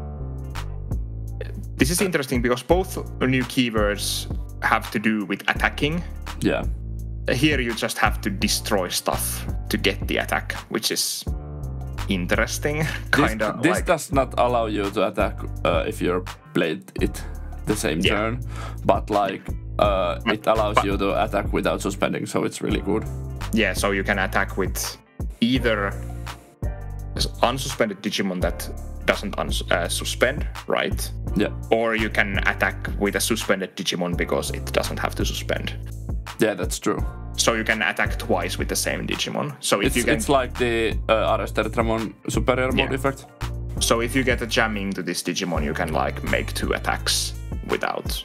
This is interesting because both new keywords have to do with attacking. Yeah. Here you just have to destroy stuff to get the attack, which is interesting. This does not allow you to attack if you played it the same turn, but it allows you to attack without suspending, so it's really good. Yeah, so you can attack with either unsuspended Digimon that doesn't suspend, right? Yeah. Or you can attack with a suspended Digimon because it doesn't have to suspend. Yeah, that's true. So you can attack twice with the same Digimon. So if it's like the Arisa Kinosaki superior mode effect. So if you get a jamming to this Digimon, you can make 2 attacks without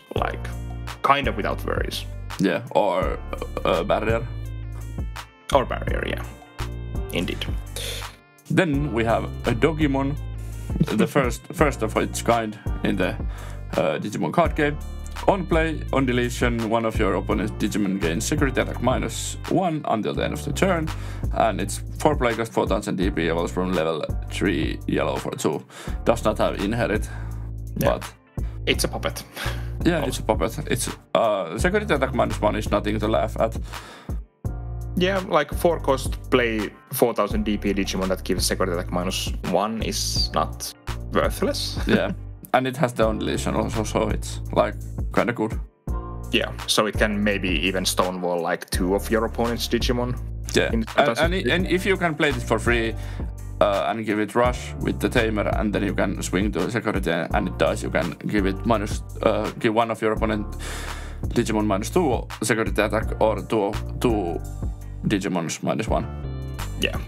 without worries. Yeah, or barrier. Or barrier, yeah. Indeed. Then we have a Doggymon, the first of its kind in the Digimon card game. On play, on deletion, one of your opponent's Digimon gains security attack -1 until the end of the turn, and it's 4 play cost 4000 DP evolves from level 3 yellow for 2. Does not have inherit, but it's a puppet. Yeah, it's a puppet. It's security attack -1 is nothing to laugh at. Yeah, 4 cost play 4000 DP Digimon that gives security attack -1 is not worthless. Yeah. And it has the on deletion also, so it's kind of good. Yeah, so it can maybe even stonewall 2 of your opponent's Digimon. Yeah, and if you can play this for free and give it rush with the tamer, and then you can swing to security and it dies, you can give it give one of your opponent Digimon -2 security attack or two Digimons -1. Yeah,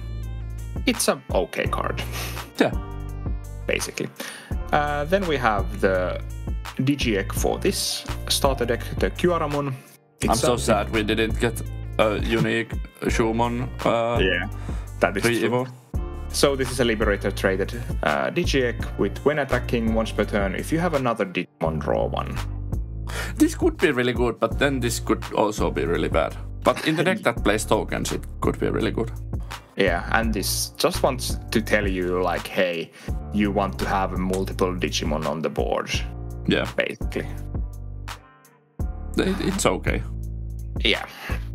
it's a okay card. Yeah. Basically. Then we have the Digiegg for this starter deck, the Kyaromon. I'm so sad we didn't get a unique Shoemon. Yeah, that is true. Evo. So this is a liberator traded Digiegg with when attacking once per turn. If you have another Digimon, draw 1. This could be really good, but then this could also be really bad. But in the deck that plays tokens, it could be really good. Yeah, and this just wants to tell you, like, hey, you want to have multiple Digimon on the board. Yeah. Basically. It's okay. Yeah,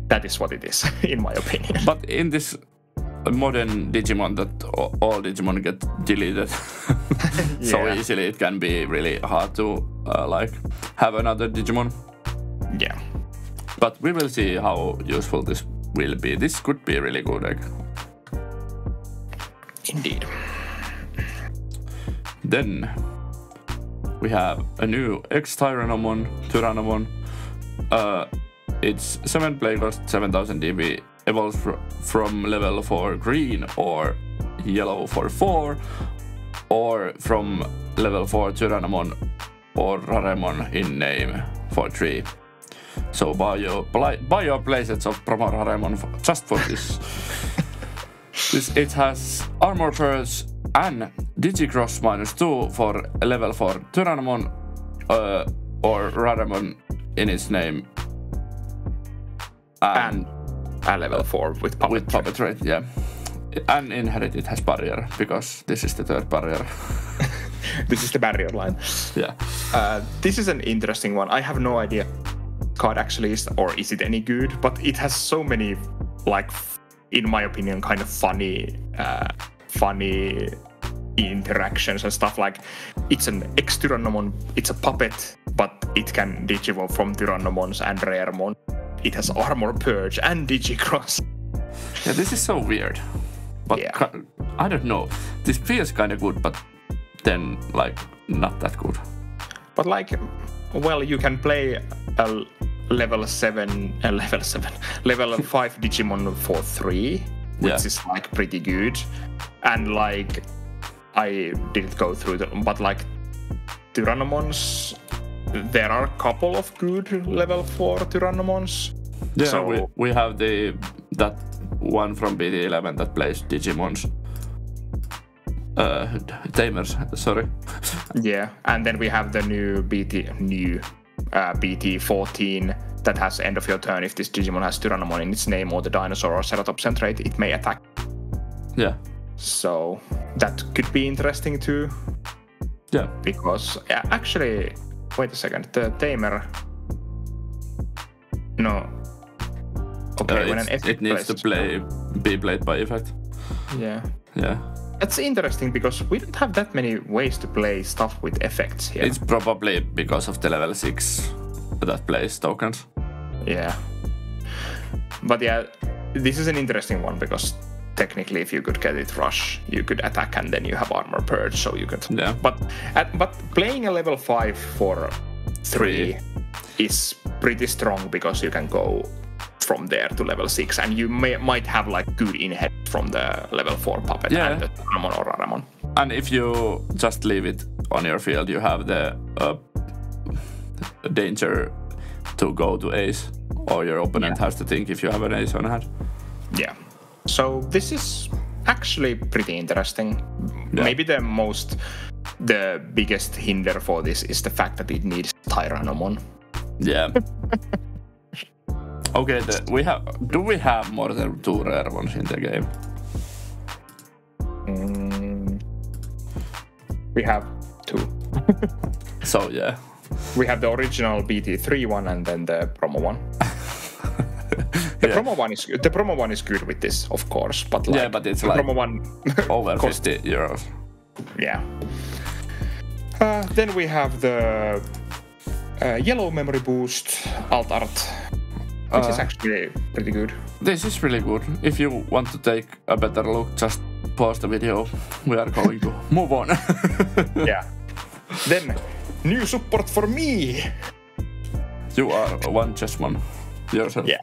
that is what it is, in my opinion. But in this modern Digimon that all Digimon get deleted so easily, it can be really hard to like have another Digimon. Yeah. But we will see how useful this will be. This could be a really good egg. Indeed. Then we have a new ExTyrannomon, Pteromon. It's 7 play cost, 7000 DB, evolves from level 4 green or yellow for 4, or from level 4 Pteromon or Raremon in name for 3. So buy your playsets of Promo Raremon just for this. It has Armor Purge and Digicross -2 for level 4 Pteromon or Raremon in its name. And level 4 with puppet trait, yeah. And inherit it has barrier, because this is the third barrier. This is the barrier line. Yeah. This is an interesting one. I have no idea card actually is, or is it any good, but it has so many, like, in my opinion, kind of funny interactions and stuff. Like, it's an ExTyrannomon, it's a puppet, but it can digivolve from Tyrannomons and Raremon. It has Armor Purge and Digicross. Yeah, this is so weird. But yeah. I don't know. This feels kind of good, but then, like, not that good. But, like, well, you can play a level 5 Digimon for 3, which is, like, pretty good. And, like, I didn't go through them, but, like, Tyrannomons, there are a couple of good level 4 Tyrannomons. Yeah, so we have that one from BT11 that plays Digimons. Tamers, sorry. Yeah, and then we have the new BT14 that has end of your turn. If this Digimon has Tyrannomon in its name or the dinosaur or Ceratops trait, it may attack. Yeah. So that could be interesting too. Yeah. Because, actually, wait a second, the Tamer... No. Okay, when an effect it needs to be played by effect. Yeah. Yeah. That's interesting because we don't have that many ways to play stuff with effects here. It's probably because of the level 6 that plays tokens. Yeah. But yeah, this is an interesting one because technically if you could get it rush, you could attack and then you have Armor Purge, so you could... Yeah. But playing a level 5 for 3 is pretty strong because you can go from there to level 6 and you might have like good inherit from the level 4 puppet and the Ramon or Raramon. And if you just leave it on your field, you have the danger to go to ace, or your opponent has to think if you have an ace on hand. Yeah. So this is actually pretty interesting. Yeah. Maybe the biggest hinder for this is the fact that it needs Tyrannomon. Yeah. Okay, do we have more than 2 rare ones in the game? We have 2. So yeah. We have the original BT3 one and then the promo one. The promo one is good with this, of course, but like, but it's like promo one over 50 euros. Yeah. Then we have the yellow memory boost alt art, which is actually pretty good. This is really good. If you want to take a better look, just pause the video. We are going to move on. Yeah. Then new support for me. You are one chessmon yourself. Yeah.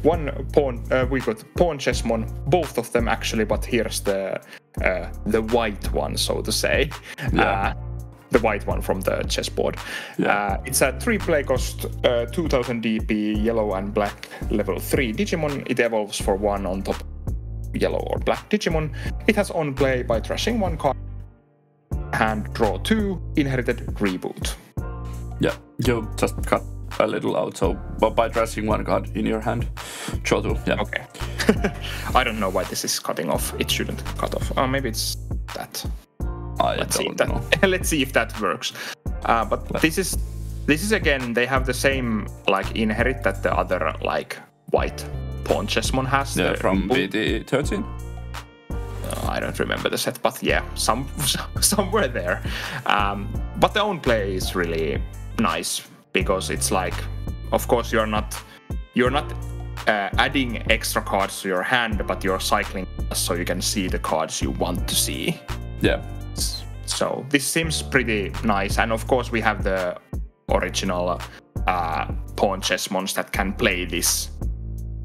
We got PawnChessmon, both of them actually, but here's the white one, so to say. Yeah. The white one from the chessboard. Yeah. It's a 3 play cost, 2000 DP, yellow and black, level 3 Digimon. It evolves for 1 on top yellow or black Digimon. It has on play by trashing 1 card. Hand, draw 2, inherited, reboot. Yeah, you just got a little out, so by dressing one card in your hand. Shoto, yeah. Okay. I don't know why this is cutting off. It shouldn't cut off. Oh, maybe it's that. Let's see know. Let's see if that works. But this is again, they have the same like inherit that the other like white PawnChessmon has. Yeah, from BT13. I don't remember the set, but yeah, somewhere there. But the own play is really nice because it's like, of course, you're not adding extra cards to your hand, but you're cycling so you can see the cards you want to see. Yeah. So this seems pretty nice, and of course we have the original PawnChessmons that can play this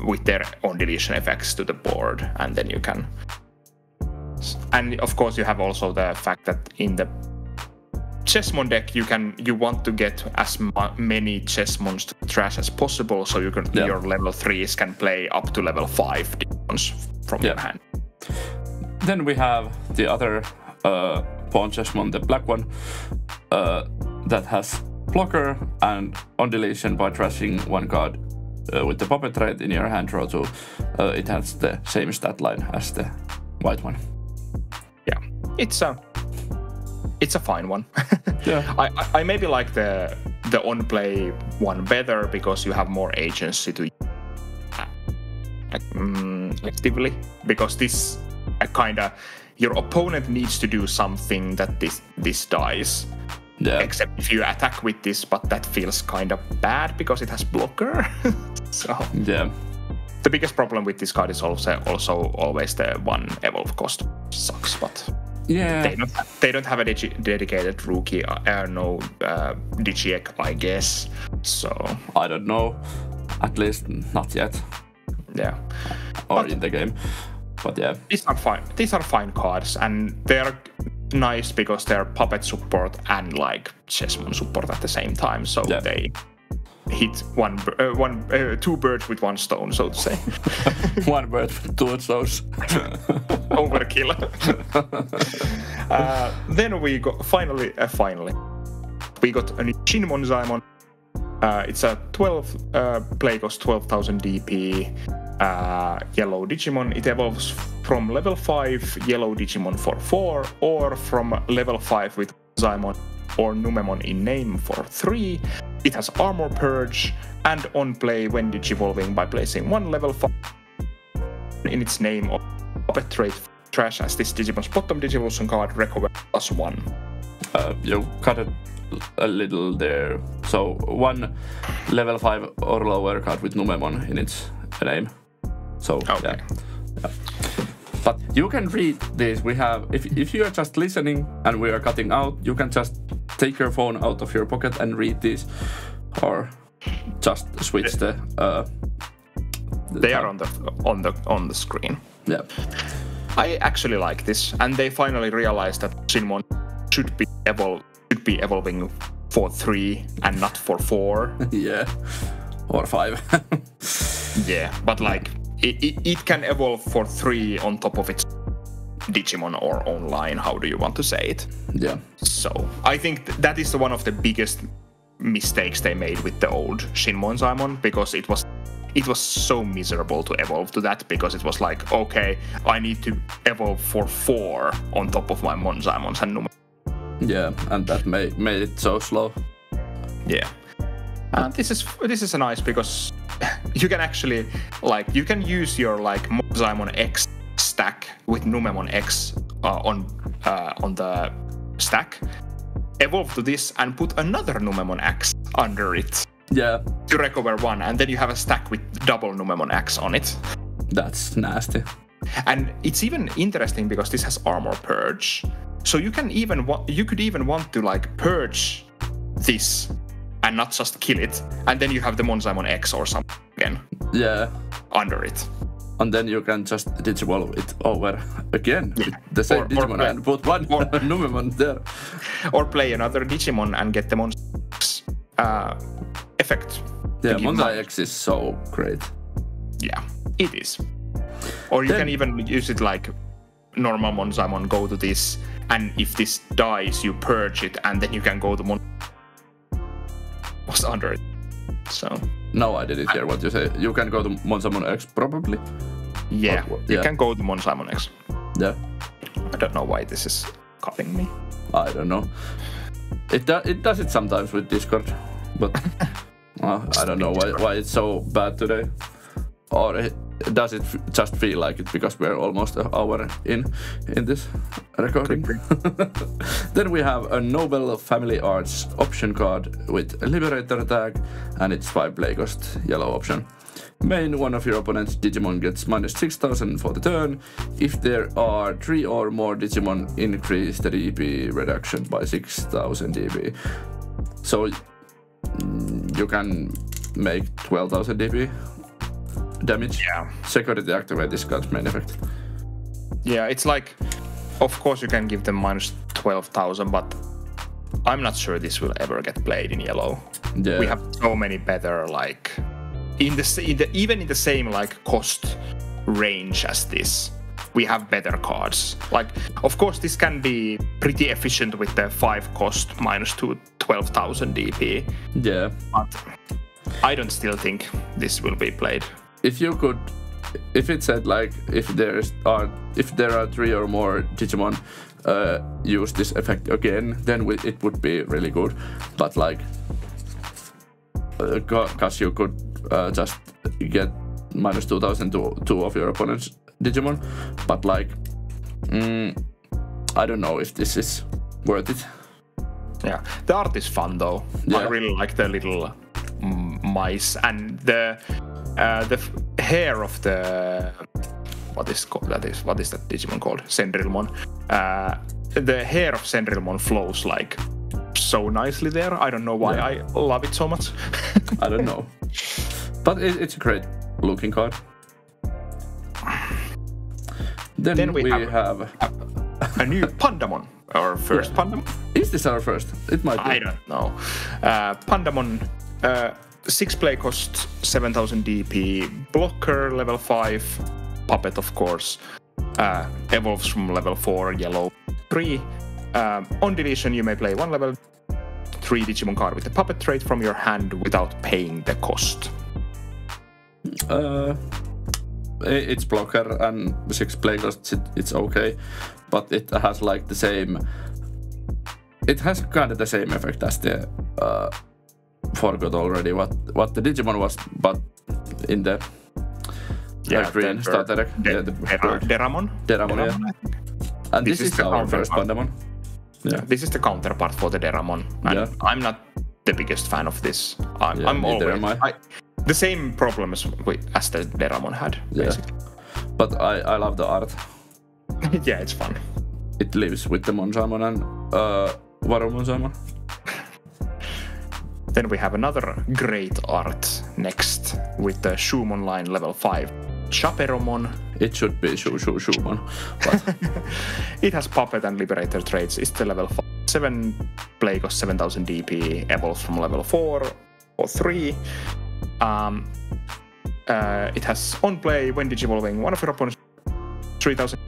with their own deletion effects to the board, and then you can. And of course you have also the fact that in the Chessmon deck you want to get as many Chessmons to trash as possible, so you can your level 3s can play up to level 5 demons from your hand. Then we have the other PawnChessmon, the black one, that has blocker and on deletion by trashing one card with the puppet trait in your hand draw 2. It has the same stat line as the white one. Yeah, it's a fine one. Yeah. I maybe like the on play one better because you have more agency to actively, because this kinda your opponent needs to do something that this dies. Yeah. Except if you attack with this, but that feels kind of bad because it has blocker. So yeah. The biggest problem with this card is also always the one evolve cost. Sucks, but yeah, they don't have a dedicated rookie, no Digiek, I guess. So I don't know, at least not yet. Yeah, or in the game, but yeah, these are fine. These are fine cards, and they're nice because they're puppet support and like Chessmon support at the same time. So they hit two birds with one stone, so to say. One bird with two stones. Overkill. Then we got finally we got a new ShinMonzaemon. It's a 12 play cost 12,000 DP yellow Digimon. It evolves from level 5 yellow Digimon for 4, or from level 5 with Zaemon or Numemon in name for 3. It has Armor Purge and on play when digivolving by placing one level 5 in its name or puppet trait trash as this Digimon's bottom Digivolution card recover +1. You cut it a little there. So one level 5 or lower card with Numemon in its name. So yeah. But you can read this. We have, if you are just listening and we are cutting out, you can just take your phone out of your pocket and read this, or just switch the they are on the screen. Yeah. I actually like this, and they finally realized that Shinmon should be evolving for 3 and not for 4. Yeah. Or 5. Yeah, but like it can evolve for 3 on top of its Digimon or online, how do you want to say it? Yeah. So I think that is one of the biggest mistakes they made with the old ShinMonzaemon, because it was so miserable to evolve to that, because it was like, okay, I need to evolve for 4 on top of my Monzaemons and Numemon. Yeah, and that made it so slow. Yeah. And this is nice because you can actually you can use your Monzaemon X stack with Numemon X on the stack, evolve to this and put another Numemon X under it. Yeah. To recover 1, and then you have a stack with double Numemon X on it. That's nasty. And it's even interesting because this has Armor Purge, so you could even want to purge this and not just kill it, and then you have the Monzaemon X or something again. Yeah. Under it. And then you can just digivolve it over again with the same Digimon and put one Numemon there. Or play another Digimon and get the Monzaemon X effect. Yeah, Monzaemon X is so great. Yeah, it is. Or you can even use it like normal Monzaemon, go to this, and if this dies, you purge it, and then you can go to what's under it. So No, I didn't hear what you say. You can go to Monzaemon X probably. yeah, you can go to Monzaemon X. Yeah. I don't know why this is cutting me. I don't know. It does it sometimes with Discord, but I don't know why it's so bad today. Or does it just feel like it because we're almost an hour in this recording? Then we have a Noble Family Arts option card with a Liberator tag, and it's 5 play cost yellow option. Main one of your opponent's Digimon gets -6000 for the turn. If there are 3 or more Digimon, increase the DP reduction by 6000 DP. So you can make 12,000 DP damage. Yeah. Security activate this card's main effect. Yeah, it's like, of course you can give them -12,000, but I'm not sure this will ever get played in yellow. Yeah. We have so many better, like, even in the same like cost range as this, we have better cards. Like, of course this can be pretty efficient with the 5 cost -12,000 DP. Yeah. But I don't still think this will be played. If it said like if there are 3 or more Digimon use this effect again, then it would be really good. But like, cause you could just get -2000 to 2 of your opponent's Digimon, but like, I don't know if this is worth it. Yeah, the art is fun though. Yeah. I really like the little mice and the hair of the what is that Digimon called? Cendrillmon. The hair of Cendrillmon flows like so nicely there. I don't know why I love it so much. I don't know, but it's a great looking card. Then we have a new Pandamon, our first Pandamon. Is this our first? It might be. I don't know. Pandamon, 6 play cost, 7000 DP, blocker level 5, puppet of course, evolves from level 4, yellow 3. On deletion you may play 1 level 3 Digimon card with the puppet trait from your hand without paying the cost. It's blocker and 6 play costs, it's okay, but it has like the same. It has kind of the same effect as the forgot already what the Digimon was, but in the green starter deck. Deramon. Yeah. And this is our first Pandamon. Yeah, this is the counterpart for the Deramon. And I'm not the biggest fan of this. I'm always the same problems as the Deramon had. Basically. But I love the art. Yeah, it's fun. It lives with the Monzaemon and Monzaemon. Then we have another great art next with the Shoemon line level 5. Chaperomon. It should be ShoeShoemon. But it has puppet and liberator traits. It's the level 5. 7 play cost 7000 DP, evolves from level 4 or 3. It has on play when digivolving one of your opponents 3000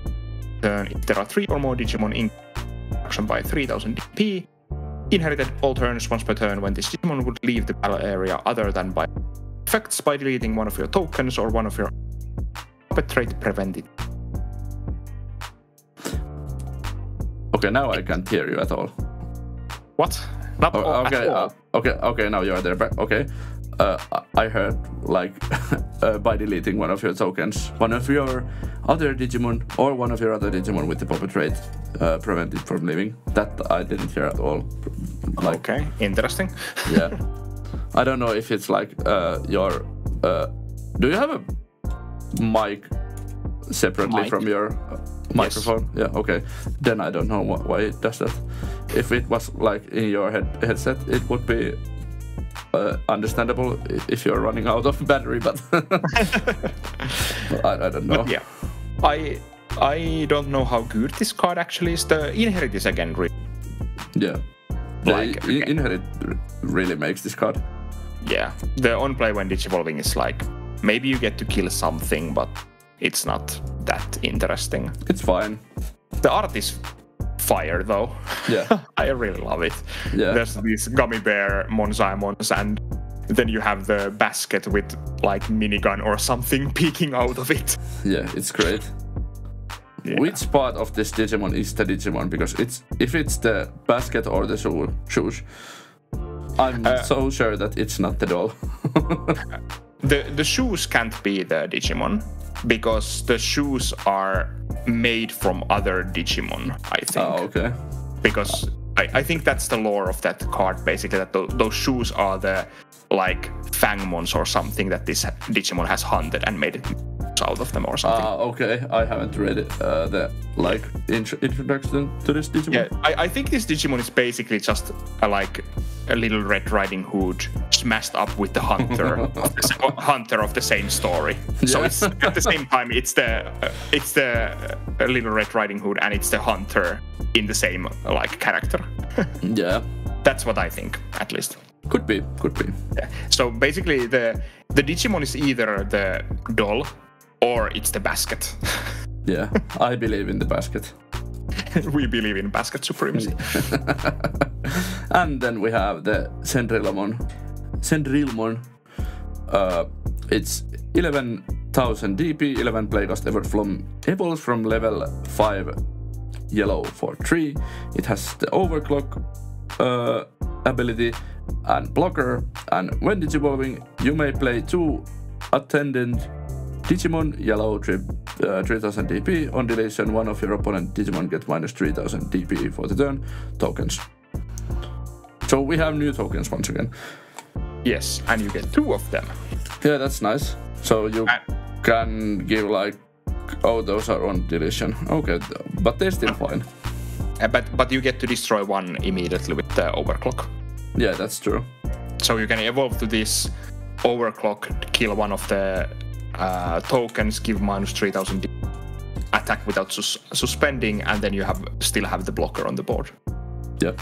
turn. If there are 3 or more Digimon in action by 3000 DP, inherited all turns once per turn when this Digimon would leave the battle area other than by effects by deleting one of your tokens or one of your puppet trait prevented. Okay, now I can't hear you at all. What? Not okay, at all. Okay, now you are there. Okay, I heard like by deleting one of your tokens, one of your other Digimon or one of your other Digimon with the puppet trait prevented from leaving. That I didn't hear at all. Like, okay, interesting. Yeah, I don't know if it's like your. Do you have a mic separately from your microphone? Yes. Yeah. Okay. Then I don't know why it does that. If it was like in your headset, it would be understandable if you're running out of battery, but I don't know. But yeah, I don't know how good this card actually is. The inherit is again really. Yeah. Like inherit really makes this card. Yeah. The on play when digivolving is like maybe you get to kill something, but it's not that interesting. It's fine. The art is fire though. Yeah. I really love it. Yeah. There's these gummy bear Monzaemons and then you have the basket with like minigun or something peeking out of it. Yeah, it's great. Yeah. Which part of this Digimon is the Digimon? Because if it's the basket or the shoes, I'm so sure that it's not the doll. The shoes can't be the Digimon because the shoes are made from other Digimon, I think. Oh, okay. Because I think that's the lore of that card, basically, that those shoes are the like Fangmons or something that this Digimon has hunted and made it out of them or something. Okay. I haven't read it, the like introduction to this Digimon. Yeah, I think this Digimon is basically just like a little Red Riding Hood smashed up with the hunter of the same story. Yeah. So it's at the same time it's the little Red Riding Hood and it's the hunter in the same like character. Yeah, that's what I think, at least. Could be. Yeah. So basically, the Digimon is either the doll or it's the basket. Yeah, I believe in the basket. We believe in basket supremacy. And then we have the Cendrillmon. It's 11,000 DP, 11 play cost effort evolves from level 5 yellow for 3. It has the overclock ability and blocker, and when digivolving, you may play 2 attendant Digimon yellow 3000 DP. On deletion, one of your opponent Digimon get minus 3000 DP for the turn. Tokens. So we have new tokens once again. Yes, and you get 2 of them. Yeah, that's nice. So you can give like, oh, those are on deletion. Okay, but they're still fine. But you get to destroy one immediately with the overclock. Yeah, that's true. So you can evolve to this overclock, kill one of the tokens, give minus 3000 attack without suspending, and then you still have the blocker on the board. Yeah.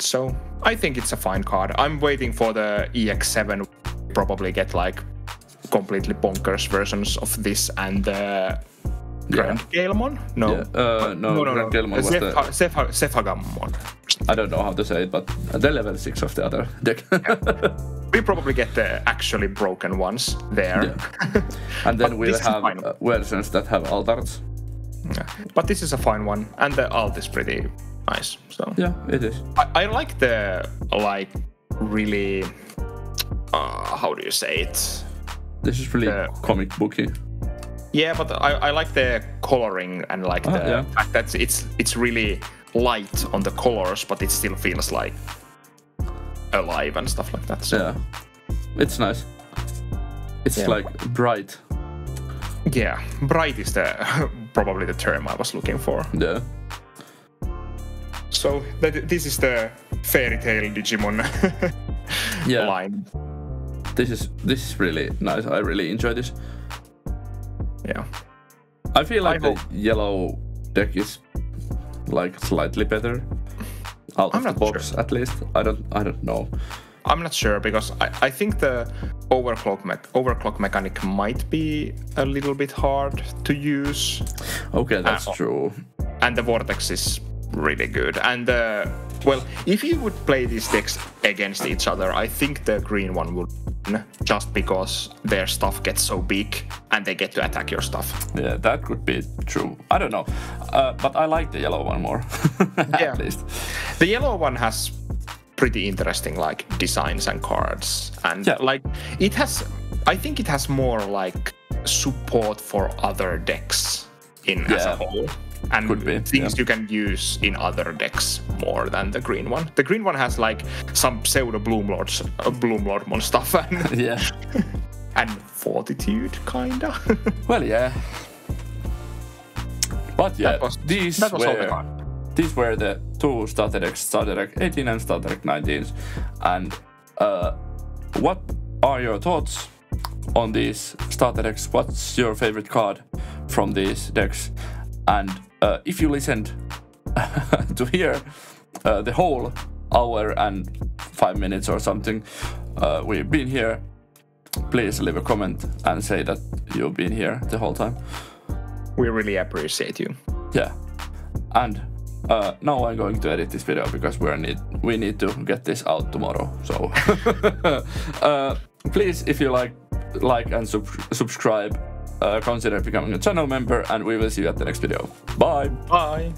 So I think it's a fine card. I'm waiting for the EX7. Probably get like completely bonkers versions of this and the GrandGalemon? No. No. GrandGalemon was the Zephagamon. I don't know how to say it, but the level 6 of the other deck. Yeah. We probably get the actually broken ones there. Yeah. And then we'll have versions that have altars. Yeah. But this is a fine one, and the alt is pretty nice. So yeah, it is. I like the really how do you say it? This is really comic booky. Yeah, but I like the coloring and like the fact that it's really light on the colors, but it still feels like alive and stuff like that. So. Yeah, it's nice. It's like bright. Yeah, bright is probably the term I was looking for. Yeah. So this is the fairy tale Digimon line. This is really nice. I really enjoy this. Yeah. I feel like the yellow deck is like slightly better out of the box, at least. I don't know. I'm not sure because I think the overclock mechanic might be a little bit hard to use. Okay, that's true. And the vortex is really good. And if you would play these decks against each other, I think the green one would win just because their stuff gets so big and they get to attack your stuff. Yeah, that could be true. I don't know. But I like the yellow one more. At least. The yellow one has pretty interesting like designs and cards. And like I think it has more like support for other decks as a whole. And things you can use in other decks more than the green one. The green one has like some pseudo Bloomlordmon stuff and, and Fortitude, kinda. Well, yeah. But yeah, these were the 2 starter decks, Starter Deck 18 and Starter Deck 19. And what are your thoughts on these starter decks? What's your favorite card from these decks? And if you listened to hear the whole hour and 5 minutes or something we've been here, please leave a comment and say that you've been here the whole time. We really appreciate you. Yeah. And now I'm going to edit this video because we need to get this out tomorrow. So please, if you like and subscribe, consider becoming a channel member, and we will see you at the next video. Bye. Bye.